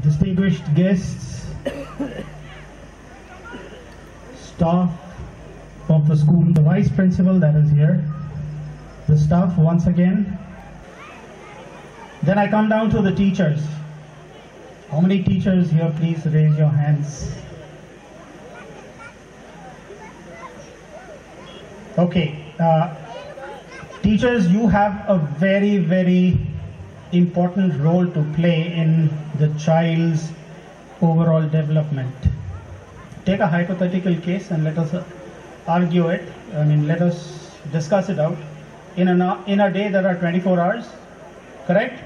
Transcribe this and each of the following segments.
distinguished guests, staff of the school, the vice principal that is here, the staff once again. Then I come down to the teachers. How many teachers here, please raise your hands. Okay, teachers, you have a very, very important role to play in the child's overall development. Take a hypothetical case and let us argue it. Let us discuss it out. In a day there are 24 hours, correct?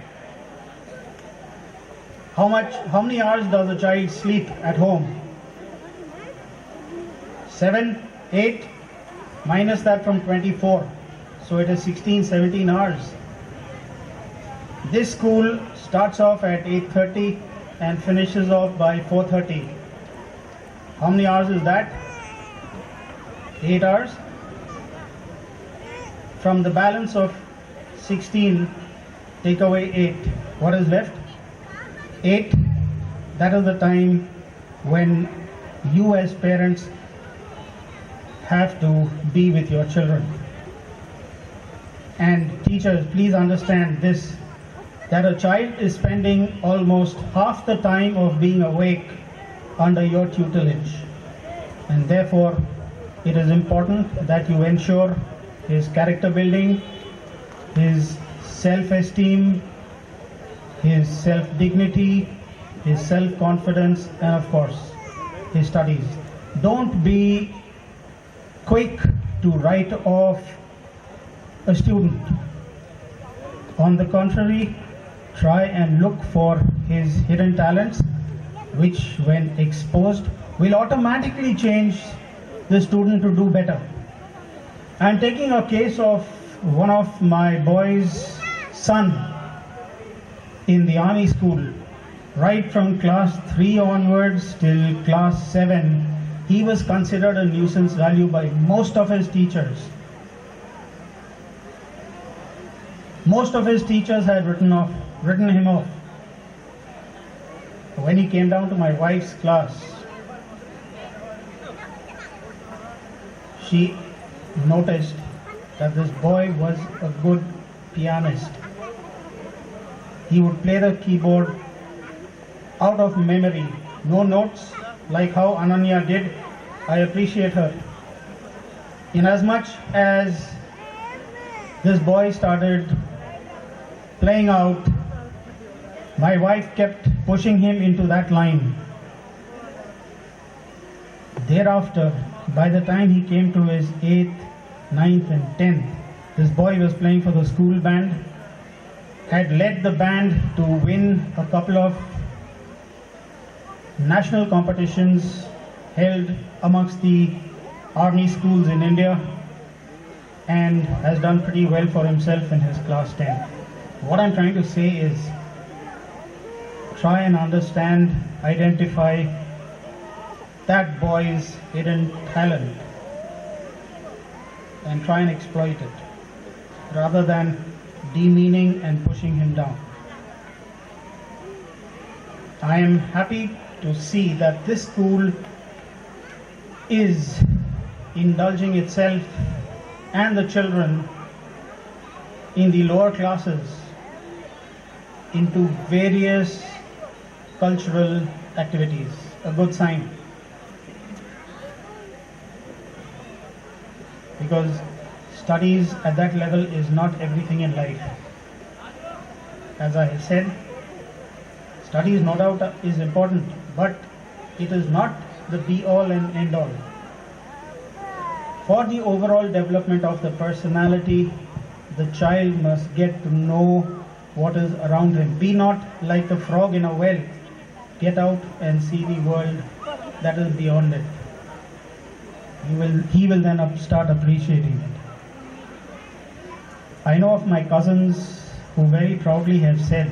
How many hours does a child sleep at home? 7, 8, minus that from 24. So it is 16, 17 hours. This school starts off at 8:30 and finishes off by 4:30. How many hours is that? 8 hours. From the balance of 16, take away 8. What is left? 8. That is the time when you as parents have to be with your children. And teachers, please understand this, that a child is spending almost half the time of being awake under your tutelage. And therefore, it is important that you ensure his character building, his self-esteem, his self-dignity, his self-confidence, and of course, his studies. Don't be quick to write off a student. On the contrary, try and look for his hidden talents, which when exposed will automatically change the student to do better. I am taking a case of one of my boy's son in the army school. Right from class 3 onwards till class 7, he was considered a nuisance value by most of his teachers. Most of his teachers had written him off. When he came down to my wife's class, she noticed that this boy was a good pianist. He would play the keyboard out of memory, no notes, like how Ananya did. I appreciate her. Inasmuch as this boy started playing out, my wife kept pushing him into that line. Thereafter, by the time he came to his 8th, 9th and 10th, this boy was playing for the school band, had led the band to win a couple of national competitions held amongst the army schools in India, and has done pretty well for himself in his class 10. What I'm trying to say is, try and understand, identify that boy's hidden talent and try and exploit it, rather than demeaning and pushing him down. I am happy to see that this school is indulging itself and the children in the lower classes into various cultural activities. A good sign. Because studies at that level is not everything in life. As I have said, studies no doubt is important, but it is not the be-all and end-all. For the overall development of the personality, the child must get to know what is around him. Be not like the frog in a well. Get out and see the world that is beyond it. He will then start appreciating it. I know of my cousins who very proudly have said,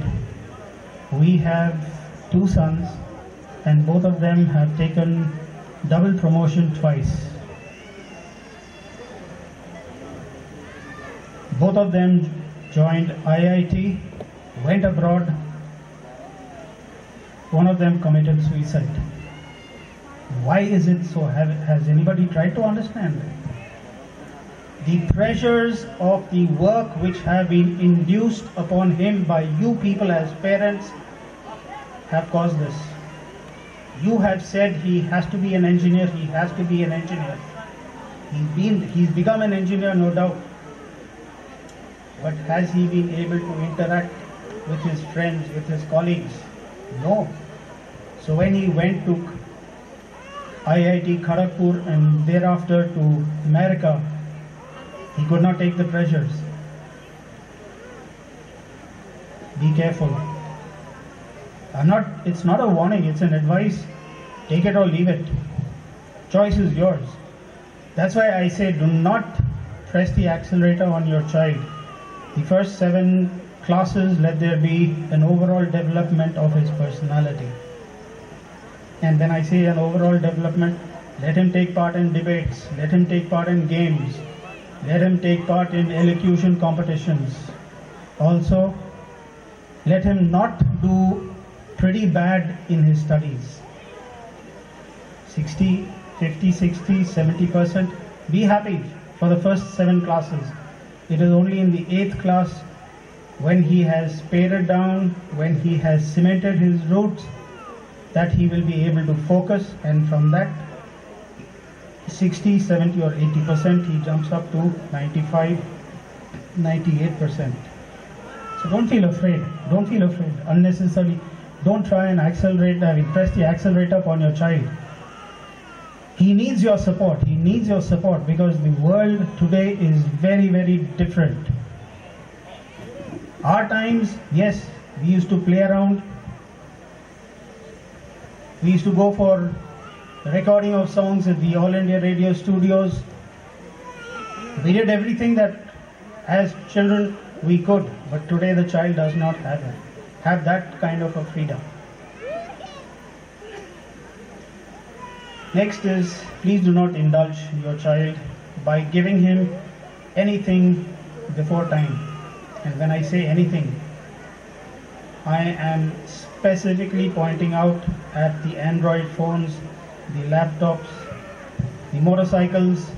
we have 2 sons and both of them have taken double promotion twice. Both of them joined IIT, went abroad, one of them committed suicide. Why is it so? Has anybody tried to understand it? The pressures of the work which have been induced upon him by you people as parents have caused this. You have said he has to be an engineer, he has to be an engineer. He's become an engineer, no doubt. But has he been able to interact with his friends, with his colleagues? No. So when he went to IIT Kharagpur and thereafter to America, he could not take the pressures. Be careful. It's not a warning, it's an advice. Take it or leave it. Choice is yours. That's why I say do not press the accelerator on your child. The first 7 classes, let there be an overall development of his personality. And when I say an overall development, let him take part in debates, let him take part in games, let him take part in elocution competitions. Also, let him not do pretty bad in his studies. 60, 50, 60, 70%. Be happy for the first 7 classes. It is only in the 8th class, when he has pared down, when he has cemented his roots, that he will be able to focus, and from that 60, 70 or 80% he jumps up to 95, 98%. So don't feel afraid. Don't feel afraid unnecessarily. Don't try and press the accelerator upon your child. He needs your support. He needs your support because the world today is very, very different. Our times, yes, we used to play around. We used to go for recording of songs at the All India Radio studios. We did everything that as children we could, but today the child does not have that kind of a freedom. Next is, please do not indulge your child by giving him anything before time. And when I say anything, I am specifically pointing out at the Android phones, the laptops, the motorcycles,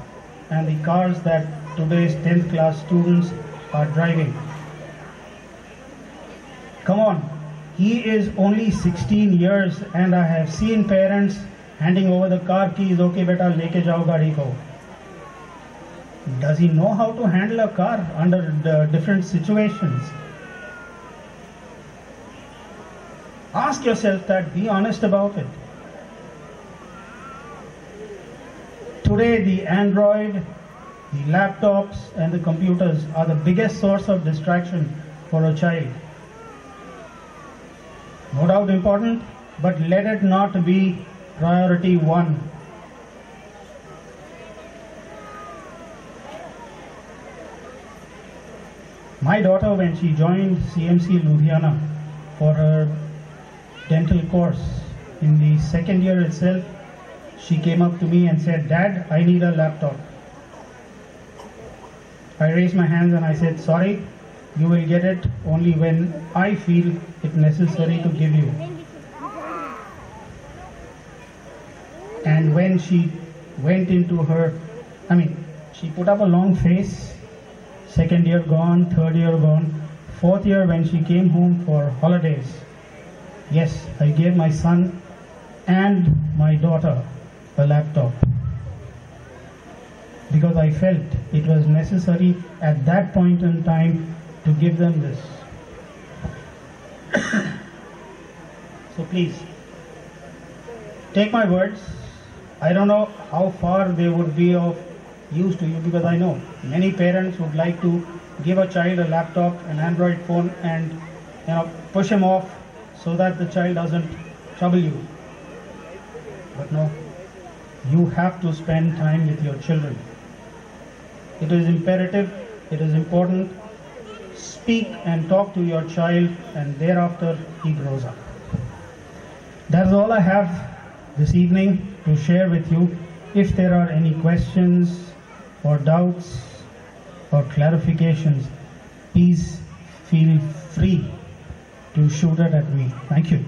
and the cars that today's 10th class students are driving. Come on, he is only 16 years and I have seen parents handing over the car keys, okay beta, leke jao gaadi ko. Does he know how to handle a car under the different situations? Ask yourself that, be honest about it. Today the Android, the laptops and the computers are the biggest source of distraction for a child. No doubt important, but let it not be priority 1. My daughter, when she joined CMC Ludhiana for her dental course, in the 2nd year itself, she came up to me and said, "Dad, I need a laptop." I raised my hands and I said, "Sorry, you will get it only when I feel it necessary to give you." And when she went into she put up a long face. 2nd year gone, 3rd year gone, 4th year when she came home for holidays, yes, I gave my son and my daughter a laptop because I felt it was necessary at that point in time to give them this. So please, take my words. I don't know how far they would be of use to you, because I know many parents would like to give a child a laptop, an Android phone, and push him off so that the child doesn't trouble you. But no, you have to spend time with your children. It is imperative, it is important. Speak and talk to your child, and thereafter he grows up. That's all I have this evening to share with you. If there are any questions or doubts or clarifications, please feel free to shoot it at me. Thank you.